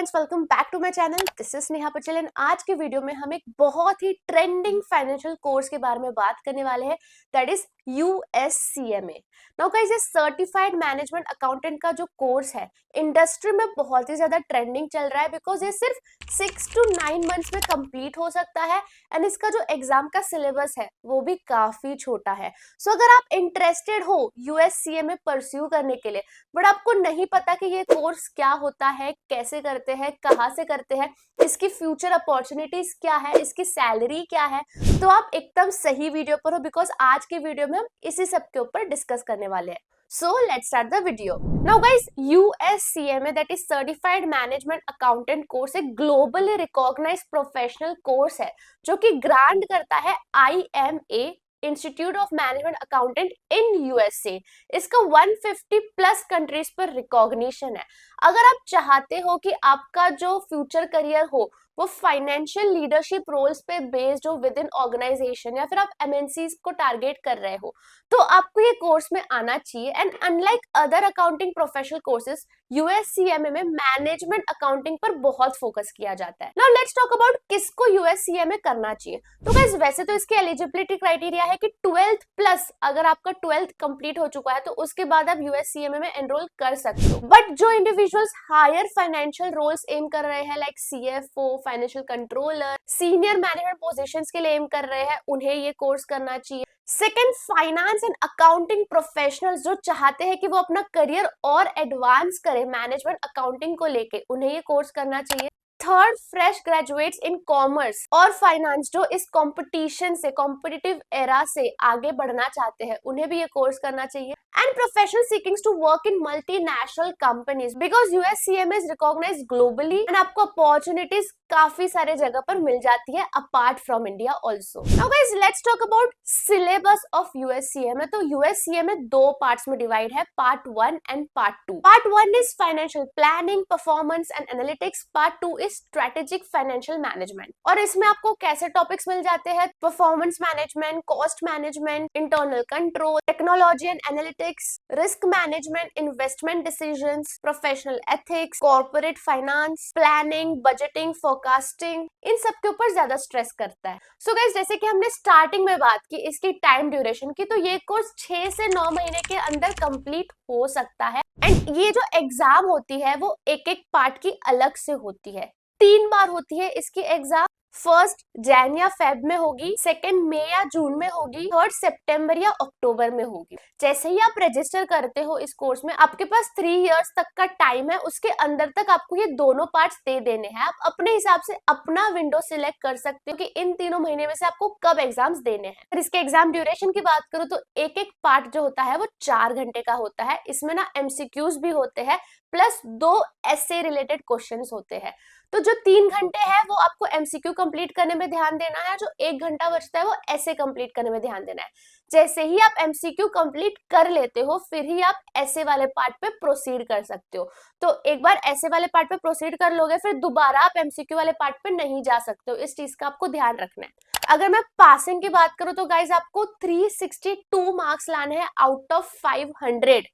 Friends, welcome back to my channel. This is Neha Patel and आज के video में हम एक बहुत ही ट्रेंडिंग फाइनेंशियल कोर्स के बारे में बात करने वाले हैं, that is USCMA। Now guys, ये सर्टिफाइड मैनेजमेंट अकाउंटेंट का जो कोर्स है इंडस्ट्री में बहुत ही ज्यादा ट्रेंडिंग चल रहा है, बिकॉज ये सिर्फ 6 to 9 मंथ्स में कंप्लीट हो सकता है एंड इसका जो एग्जाम का सिलेबस है वो भी काफी छोटा है। सो अगर आप इंटरेस्टेड हो USCMA परस्यू करने के लिए बट आपको नहीं पता कि ये कोर्स क्या होता है, कैसे करते हैं, कहाँ से करते हैं, इसकी फ्यूचर अपॉर्चुनिटीज क्या है, इसकी सैलरी क्या है, तो आप एकदम सही वीडियो पर हो, बिकॉज आज के वीडियो में हम इसी सब के ऊपर डिस्कस करने वाले हैं। So let's start the video. Now guys, USCMA, that is Certified Management Accountant course, एक globally recognized professional course है जो कि ग्रांट करता है IMA, institute of management accountant in USA। इसका 150 प्लस कंट्रीज पर रिकॉग्निशन है। अगर आप चाहते हो कि आपका जो फ्यूचर करियर हो वो फाइनेंशियल लीडरशिप रोल्स पे बेस्ड हो विद इन ऑर्गेनाइजेशन, या फिर आप MNCs को टारगेट कर रहे हो, तो आपको ये कोर्स में आना चाहिए। And unlike other accounting professional courses, USCMA में मैनेजमेंट अकाउंटिंग पर बहुत फोकस किया जाता है। नाउ लेट्स टॉक अबाउट किसको USCMA करना चाहिए। तो गाइस, वैसे तो इसकी एलिजिबिलिटी क्राइटेरिया है कि 12th प्लस, अगर आपका 12th कंप्लीट हो चुका है तो उसके बाद आप USCMA में एनरोल कर सकते हो। बट जो individuals higher financial roles aim कर रहे हैं, like CFO, financial controller, senior management positions के लिए एम कर रहे हैं, उन्हें ये कोर्स करना चाहिए। Second, finance and accounting professionals जो चाहते हैं कि वो अपना करियर और एडवांस करें मैनेजमेंट अकाउंटिंग को लेके, उन्हें ये कोर्स करना चाहिए। Third, fresh graduates in commerce और फाइनेंस जो इस कंपटीशन से, कॉम्पिटिटिव एरा से आगे बढ़ना चाहते हैं, उन्हें भी ये कोर्स करना चाहिए। And professional seekings to work in multinational companies, because USCMA is recognised globally and आपको अपॉर्चुनिटीज काफी सारे जगह पर मिल जाती है apart from India also. Now guys, let's talk about syllabus of USCMA। तो USCMA दो पार्ट्स में डिवाइड है, part 1 and part 2। Part 1 is financial planning, performance and analytics. Part 2 is strategic financial management. और इसमें आपको कैसे टॉपिक्स मिल जाते हैं? Performance management, cost management, internal control, technology and analytics, risk management, investment decisions, professional ethics, corporate finance, planning, budgeting, forecasting, इन सब के ऊपर ज्यादा स्ट्रेस करता है। सो गाइस, जैसे कि हमने स्टार्टिंग में बात की इसकी टाइम ड्यूरेशन की, तो ये कोर्स 6 से 9 महीने के अंदर कंप्लीट हो सकता है। एंड ये जो एग्जाम होती है वो एक एक पार्ट की अलग से होती है, 3 बार होती है इसकी एग्जाम। फर्स्ट जैन या फेब में होगी, सेकंड मई या जून में होगी, थर्ड सितंबर या अक्टूबर में होगी। जैसे ही आप रजिस्टर करते हो इस कोर्स में, आपके पास 3 इयर्स तक का टाइम है, उसके अंदर तक आपको ये दोनों पार्ट्स दे देने हैं। आप अपने हिसाब से अपना विंडो सिलेक्ट कर सकते हो कि इन तीनों महीने में से आपको कब एग्जाम्स देने हैं। फिर इसके एग्जाम ड्यूरेशन की बात करूं तो एक एक पार्ट जो होता है वो 4 घंटे का होता है। इसमें ना MCQs भी होते हैं, प्लस 2 ऐसे रिलेटेड क्वेश्चंस होते हैं। तो जो 3 घंटे है वो आपको MCQ कंप्लीट करने में ध्यान देना है, जो 1 घंटा बचता है वो ऐसे कंप्लीट करने में ध्यान देना है। जैसे ही आप MCQ कंप्लीट कर लेते हो, फिर ही आप ऐसे वाले पार्ट पे प्रोसीड कर सकते हो। तो एक बार ऐसे वाले पार्ट पे प्रोसीड कर लोगे, फिर दोबारा आप MCQ वाले पार्ट पे नहीं जा सकते हो। इस चीज का आपको ध्यान रखना है। अगर मैं पासिंग की बात करूं तो गाइज, आपको 362 मार्क्स लाने हैं आउट ऑफ 500,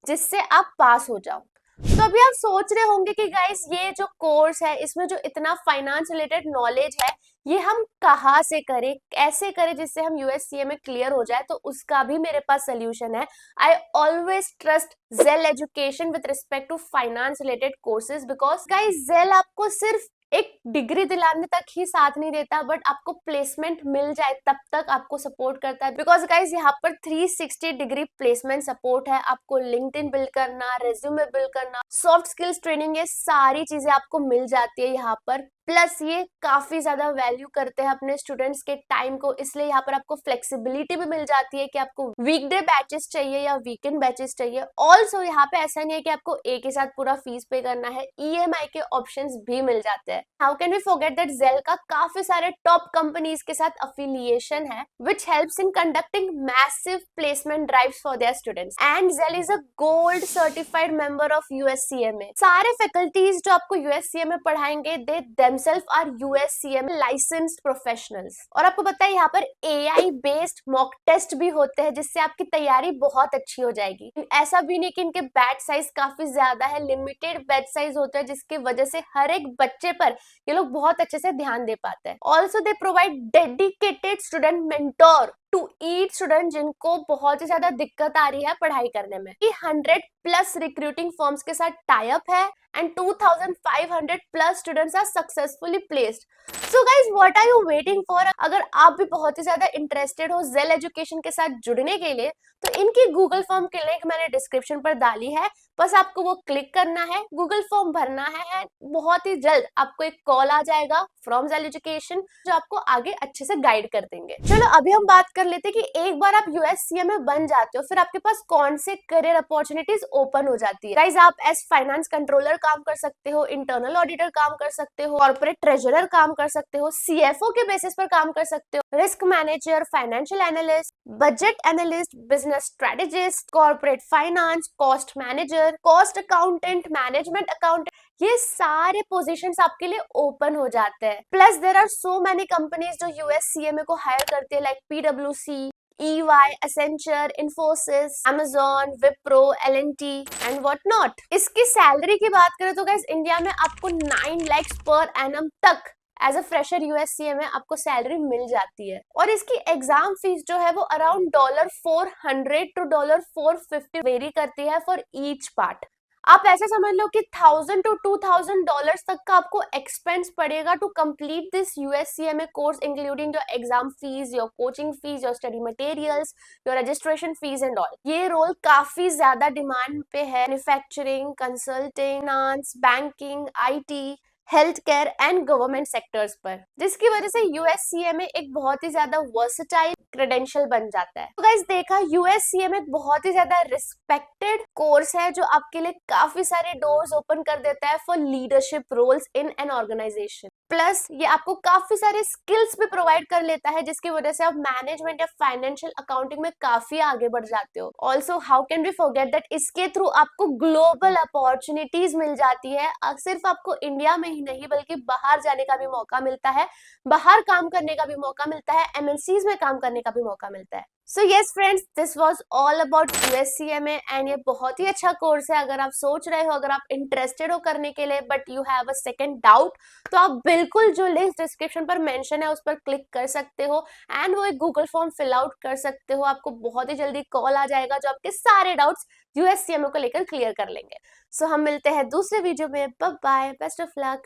जिससे आप पास हो जाओ। तो अभी आप सोच रहे होंगे कि गाइस, ये जो कोर्स है इसमें जो इतना फाइनेंस रिलेटेड नॉलेज है, ये हम कहाँ से करें, कैसे करें जिससे हम USCMA क्लियर हो जाए। तो उसका भी मेरे पास सोल्यूशन है। I always trust Zell education with respect to finance related courses, because guys Zell आपको सिर्फ एक डिग्री दिलाने तक ही साथ नहीं देता, बट आपको प्लेसमेंट मिल जाए तब तक आपको सपोर्ट करता है। बिकॉज गाइज यहाँ पर 360 डिग्री प्लेसमेंट सपोर्ट है। आपको लिंक्डइन बिल्ड करना, रेज्यूमे बिल्ड करना, सॉफ्ट स्किल्स ट्रेनिंग, ये सारी चीजें आपको मिल जाती है यहाँ पर। प्लस ये काफी ज्यादा वैल्यू करते हैं अपने स्टूडेंट्स के टाइम को, इसलिए यहाँ पर आपको फ्लेक्सिबिलिटी भी मिल जाती है कि आपको वीकडे बैचेस चाहिए या वीकेंड बैचेस चाहिए। ऑल्सो यहाँ पे ऐसा नहीं है कि आपको एक ही साथ पूरा फीस पे करना है, EMI के ऑप्शंस भी मिल जाते हैं। How can we forget that Zell का काफी सारे टॉप कंपनीज के साथ अफिलिएशन है, which helps in conducting massive placement drives for their students. And Zell is a gold certified member of USCMA। सारे फैकल्टीज जो आपको USCMA पढ़ाएंगे, दे themselves are USCMA licensed professionals। और आपको पता है यहाँ पर AI बेस्ड मॉक टेस्ट भी होते हैं जिससे आपकी तैयारी बहुत अच्छी हो जाएगी। ऐसा भी नहीं कि इनके बैच साइज काफी ज्यादा है, लिमिटेड बैच साइज होता है जिसकी वजह से हर एक बच्चे पर ये लोग बहुत अच्छे से ध्यान दे पाते हैं। Also they provide dedicated student mentor to each student जिनको बहुत ही ज्यादा दिक्कत आ रही है पढ़ाई करने में। 100+ रिक्रूटिंग फर्म्स के साथ टाई अप है and 2500+ students are successfully placed. So guys what are you waiting for? अगर आप भी बहुत ही ज्यादा इंटरेस्टेड हो जेल एजुकेशन के साथ जुड़ने के लिए तो इनकी गूगल फॉर्म की लिंक मैंने डिस्क्रिप्शन पर डाली है, बस आपको वो क्लिक करना है, गूगल फॉर्म भरना है। बहुत ही जल्द आपको एक कॉल आ जाएगा फ्रॉम जेल एजुकेशन जो आपको आगे अच्छे से गाइड कर देंगे। चलो अभी हम बात कर लेते हैं कि एक बार आप USCMA बन जाते हो फिर आपके पास कौन से करियर अपॉर्चुनिटीज ओपन हो जाती है। गाइज आप एज फाइनेंस कंट्रोलर काम कर सकते हो, इंटरनल ऑडिटर काम कर सकते हो, कॉर्पोरेट ट्रेजरर काम कर सकते हो, CFO के बेसिस पर काम कर सकते हो, risk manager, financial analyst, budget analyst, business strategist, corporate finance, cost manager, cost accountant, management accountant, ये सारे पोजीशंस आपके लिए ओपन हो जाते हैं। Plus there are so many companies जो USCMA को हायर करती है like PwC, EY, Accenture, Infosys, Amazon, Wipro, L&T and what not। इसकी सैलरी की बात करें तो गाइस इंडिया में आपको 9 lakhs पर एनम तक एज अ फ्रेशर USCMA आपको सैलरी मिल जाती है। और इसकी एग्जाम फीस जो है वो अराउंड $400 to $450 वेरी करती है फॉर ईच पार्ट। आप ऐसे समझ लो कि $1000 to $2000 तक का आपको एक्सपेंस पड़ेगा to complete this USCMA course including your exam fees, your coaching fees, your study materials, your registration fees and all. ये रोल काफी ज्यादा डिमांड पे है। Manufacturing, consulting, finance, banking, IT, health care and government sectors पर, जिसकी वजह से USCMA एक बहुत ही ज्यादा वर्सेटाइल क्रेडेंशियल बन जाता है। तो गाइस देखा USCMA एक बहुत ही ज्यादा रिस्पेक्टेड कोर्स है जो आपके लिए काफी सारे डोर्स ओपन कर देता है for leadership roles in an organisation. Plus ये आपको काफी सारे स्किल्स भी प्रोवाइड कर लेता है जिसकी वजह से आप मैनेजमेंट या फाइनेंशियल अकाउंटिंग में काफी आगे बढ़ जाते हो। Also how can we forget that इसके थ्रू आपको ग्लोबल अपॉर्चुनिटीज मिल जाती है। सिर्फ आपको इंडिया में ही नहीं बल्कि बाहर जाने का भी मौका मिलता है, बाहर काम करने का भी मौका मिलता है, MNCs में काम करने का भी मौका मिलता है। So yes friends, this was all about USCMA and ये बहुत ही अच्छा कोर्स है। अगर आप सोच रहे हो, अगर आप इंटरेस्टेड हो करने के लिए but you have a second doubt तो आप बिल्कुल जो लिंक डिस्क्रिप्शन पर मेंशन है उस पर क्लिक कर सकते हो एंड वो एक गूगल फॉर्म फिल आउट कर सकते हो। आपको बहुत ही जल्दी कॉल आ जाएगा जो आपके सारे डाउट्स USCMA को लेकर क्लियर कर लेंगे। सो हम मिलते हैं दूसरे वीडियो में। Bye bye, best of luck.